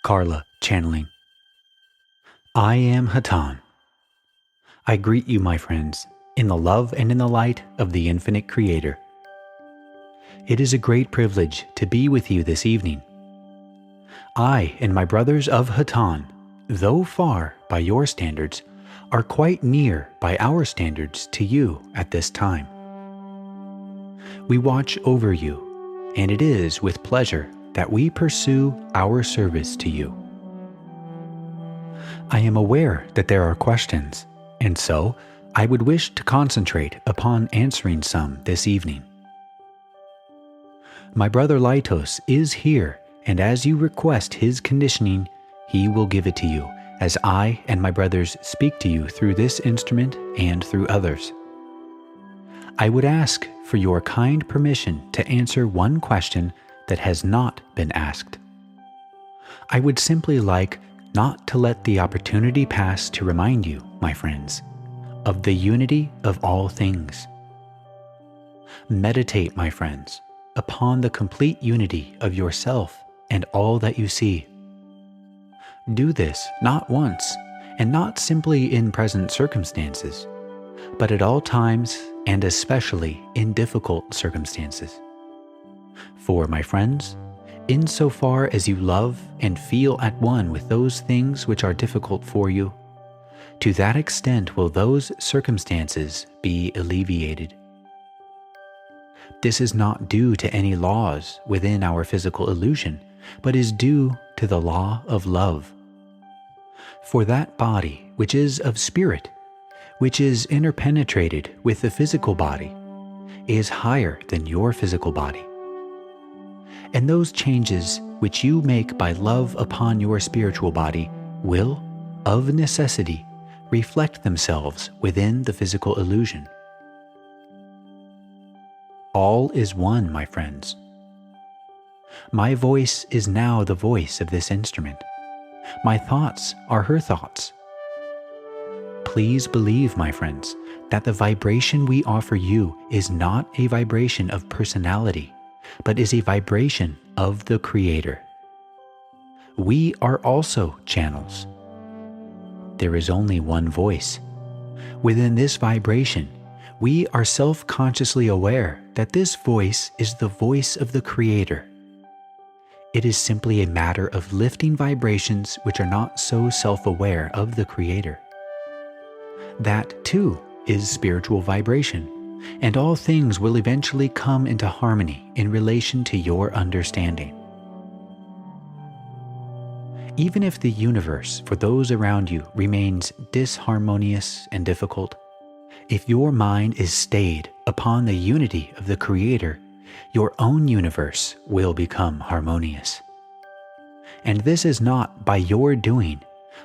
Carla channeling. I am Hatonn. I greet you, my friends, in the love and in the light of the infinite Creator. It is a great privilege to be with you this evening. I and my brothers of Hatonn, though far by your standards, are quite near by our standards to you at this time. We watch over you, and it is with pleasure that we pursue our service to you. I am aware that there are questions, and so I would wish to concentrate upon answering some this evening. My brother Lytos is here, and as you request his conditioning, he will give it to you, as I and my brothers speak to you through this instrument and through others. I would ask for your kind permission to answer one question that has not been asked. I would simply like not to let the opportunity pass to remind you, my friends, of the unity of all things. Meditate, my friends, upon the complete unity of yourself and all that you see. Do this not once, and not simply in present circumstances, but at all times and especially in difficult circumstances. For, my friends, insofar as you love and feel at one with those things which are difficult for you, to that extent will those circumstances be alleviated. This is not due to any laws within our physical illusion, but is due to the law of love. For that body which is of spirit, which is interpenetrated with the physical body, is higher than your physical body. And those changes which you make by love upon your spiritual body will, of necessity, reflect themselves within the physical illusion. All is one, my friends. My voice is now the voice of this instrument. My thoughts are her thoughts. Please believe, my friends, that the vibration we offer you is not a vibration of personality, but is a vibration of the Creator. We are also channels. There is only one voice. Within this vibration, we are self-consciously aware that this voice is the voice of the Creator. It is simply a matter of lifting vibrations which are not so self-aware of the Creator. That, too, is spiritual vibration, and all things will eventually come into harmony in relation to your understanding. Even if the universe for those around you remains disharmonious and difficult, if your mind is stayed upon the unity of the Creator, your own universe will become harmonious. And this is not by your doing,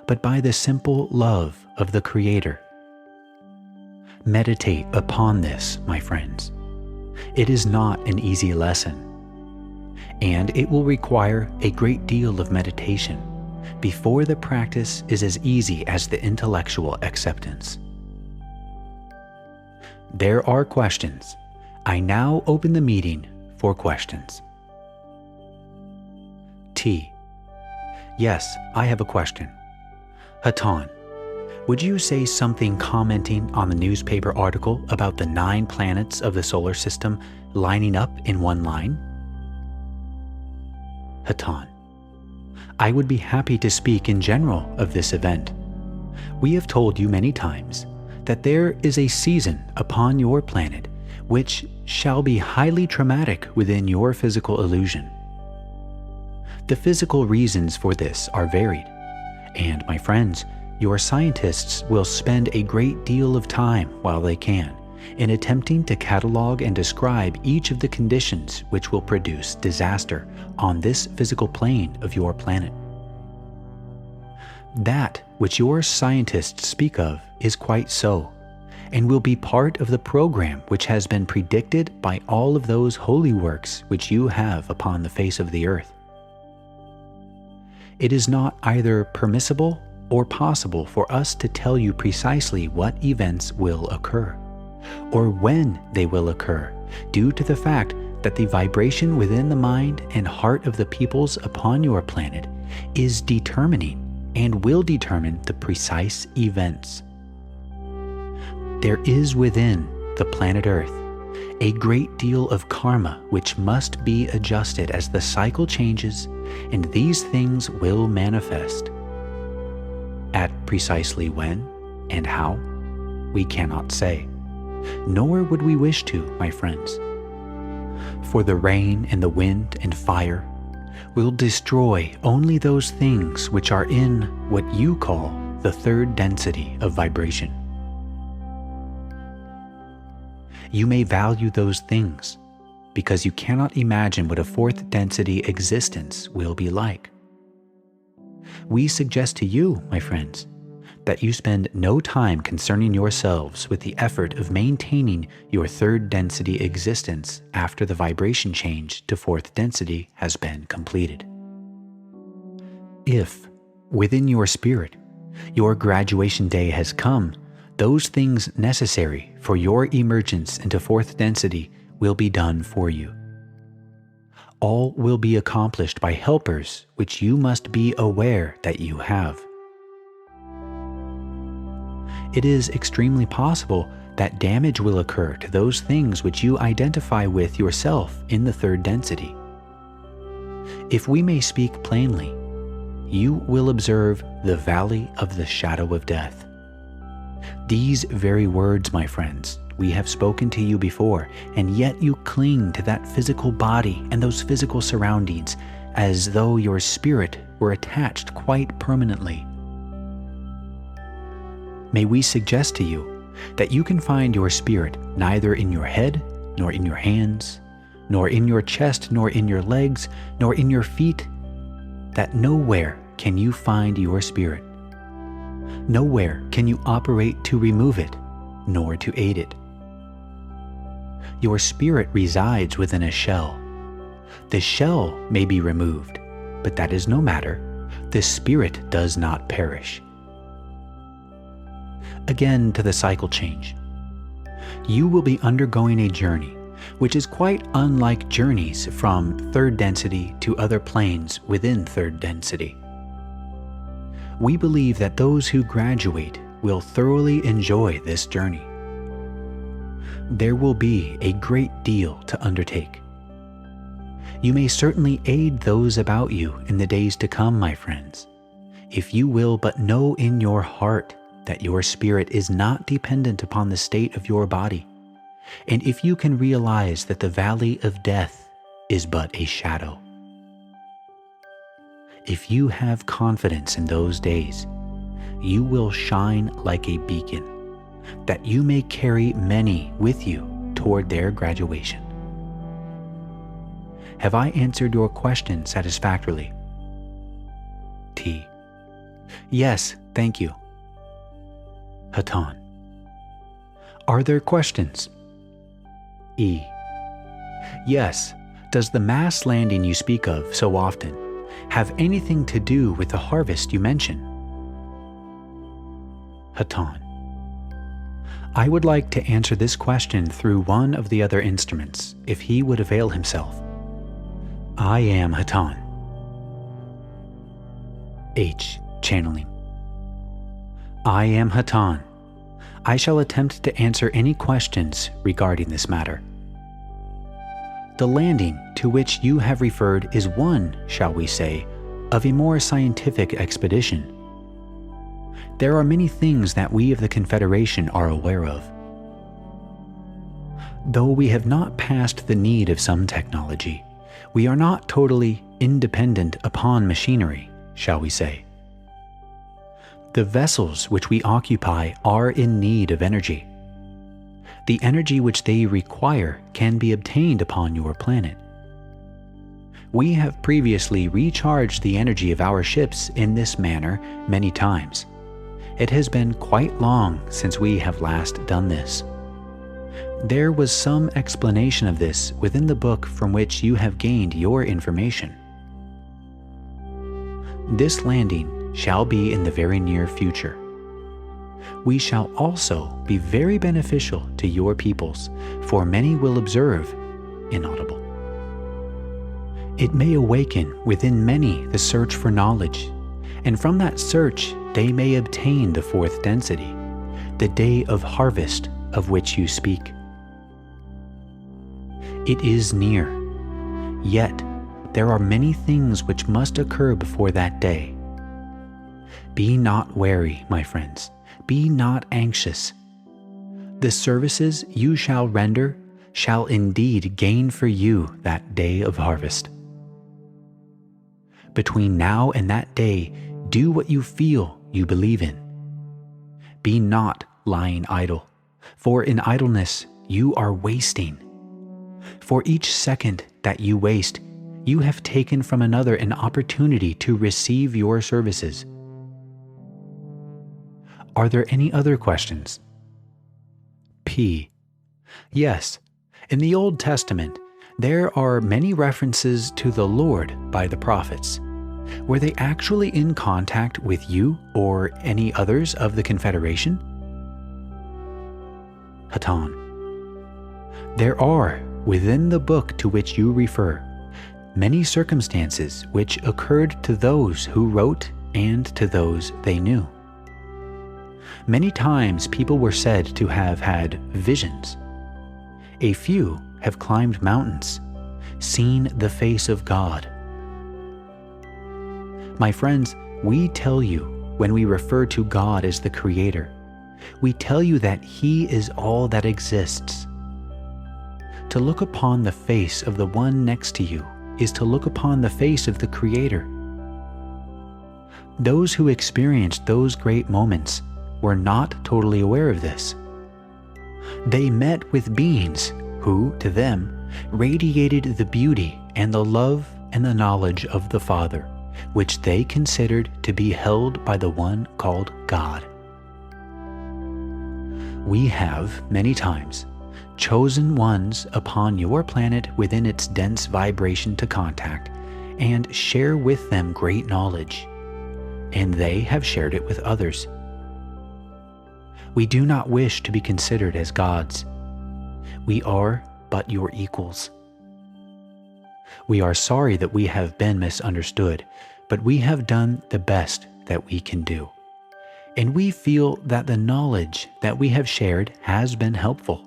but by the simple love of the Creator. Meditate upon this, my friends. It is not an easy lesson, and it will require a great deal of meditation before the practice is as easy as the intellectual acceptance. There are questions. I now open the meeting for questions. T. Yes, I have a question. Hatonn, would you say something commenting on the newspaper article about the 9 planets of the solar system lining up in one line? Hatonn, I would be happy to speak in general of this event. We have told you many times that there is a season upon your planet which shall be highly traumatic within your physical illusion. The physical reasons for this are varied, and my friends, your scientists will spend a great deal of time while they can in attempting to catalog and describe each of the conditions which will produce disaster on this physical plane of your planet. That which your scientists speak of is quite so, and will be part of the program which has been predicted by all of those holy works which you have upon the face of the earth. It is not either permissible or possible for us to tell you precisely what events will occur, or when they will occur, due to the fact that the vibration within the mind and heart of the peoples upon your planet is determining and will determine the precise events. There is within the planet Earth a great deal of karma which must be adjusted as the cycle changes, and these things will manifest. At precisely when and how, we cannot say, nor would we wish to, my friends. For the rain and the wind and fire will destroy only those things which are in what you call the third density of vibration. You may value those things because you cannot imagine what a fourth density existence will be like. We suggest to you, my friends, that you spend no time concerning yourselves with the effort of maintaining your third density existence after the vibration change to fourth density has been completed. If, within your spirit, your graduation day has come, those things necessary for your emergence into fourth density will be done for you. All will be accomplished by helpers which you must be aware that you have. It is extremely possible that damage will occur to those things which you identify with yourself in the third density. If we may speak plainly, you will observe the valley of the shadow of death. These very words, my friends, we have spoken to you before, and yet you cling to that physical body and those physical surroundings as though your spirit were attached quite permanently. May we suggest to you that you can find your spirit neither in your head, nor in your hands, nor in your chest, nor in your legs, nor in your feet, that nowhere can you find your spirit. Nowhere can you operate to remove it, nor to aid it. Your spirit resides within a shell. The shell may be removed, but that is no matter. The spirit does not perish. Again to the cycle change. You will be undergoing a journey which is quite unlike journeys from third density to other planes within third density. We believe that those who graduate will thoroughly enjoy this journey. There will be a great deal to undertake. You may certainly aid those about you in the days to come, my friends, if you will but know in your heart that your spirit is not dependent upon the state of your body, and if you can realize that the valley of death is but a shadow. If you have confidence in those days, you will shine like a beacon, that you may carry many with you toward their graduation. Have I answered your question satisfactorily? T. Yes, thank you. Hatonn. Are there questions? E. Yes. Does the mass landing you speak of so often have anything to do with the harvest you mention? Hatonn. I would like to answer this question through one of the other instruments, if he would avail himself. I am Hatonn. H. Channeling. I am Hatonn. I shall attempt to answer any questions regarding this matter. The landing to which you have referred is one, shall we say, of a more scientific expedition. There are many things that we of the Confederation are aware of. Though we have not passed the need of some technology, we are not totally independent upon machinery, shall we say. The vessels which we occupy are in need of energy. The energy which they require can be obtained upon your planet. We have previously recharged the energy of our ships in this manner many times. It has been quite long since we have last done this. There was some explanation of this within the book from which you have gained your information. This landing shall be in the very near future. We shall also be very beneficial to your peoples, for many will observe inaudible. It may awaken within many the search for knowledge, and from that search they may obtain the fourth density, the day of harvest of which you speak. It is near, yet there are many things which must occur before that day. Be not wary, my friends, be not anxious. The services you shall render shall indeed gain for you that day of harvest. Between now and that day, do what you feel you believe in. Be not lying idle, for in idleness you are wasting. For each second that you waste, you have taken from another an opportunity to receive your services. Are there any other questions? P. Yes, in the Old Testament, there are many references to the Lord by the prophets. Were they actually in contact with you or any others of the Confederation? Hatonn. There are, within the book to which you refer, many circumstances which occurred to those who wrote and to those they knew. Many times people were said to have had visions. A few have climbed mountains, seen the face of God. My friends, we tell you when we refer to God as the Creator, we tell you that He is all that exists. To look upon the face of the one next to you is to look upon the face of the Creator. Those who experienced those great moments were not totally aware of this. They met with beings who, to them, radiated the beauty and the love and the knowledge of the Father, which they considered to be held by the one called God. We have, many times, chosen ones upon your planet within its dense vibration to contact and share with them great knowledge, and they have shared it with others. We do not wish to be considered as gods. We are but your equals. We are sorry that we have been misunderstood, but we have done the best that we can do. And we feel that the knowledge that we have shared has been helpful.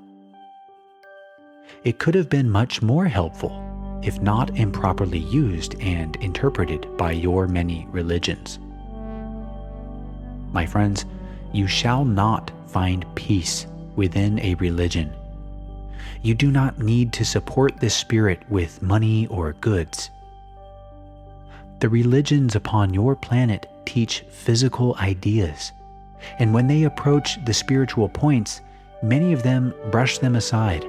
It could have been much more helpful if not improperly used and interpreted by your many religions. My friends, you shall not find peace within a religion. You do not need to support this spirit with money or goods. The religions upon your planet teach physical ideas, and when they approach the spiritual points, many of them brush them aside.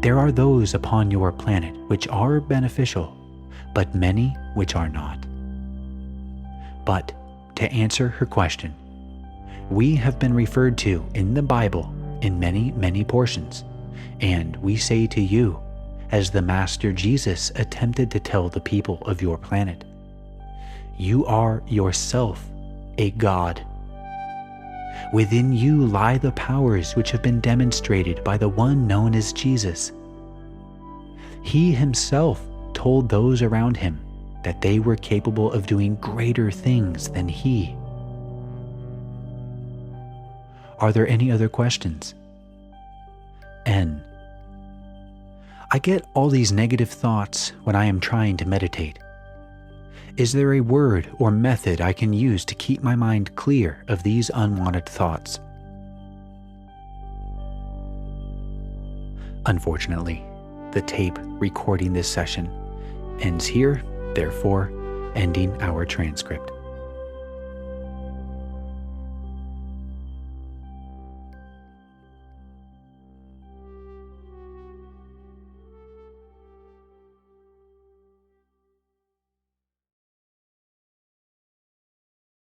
There are those upon your planet which are beneficial, but many which are not. But to answer her question, we have been referred to in the Bible in many, many portions, and we say to you, as the Master Jesus attempted to tell the people of your planet, you are yourself a God. Within you lie the powers which have been demonstrated by the one known as Jesus. He himself told those around him that they were capable of doing greater things than he. Are there any other questions? N. I get all these negative thoughts when I am trying to meditate. Is there a word or method I can use to keep my mind clear of these unwanted thoughts? Unfortunately, the tape recording this session ends here, therefore ending our transcript.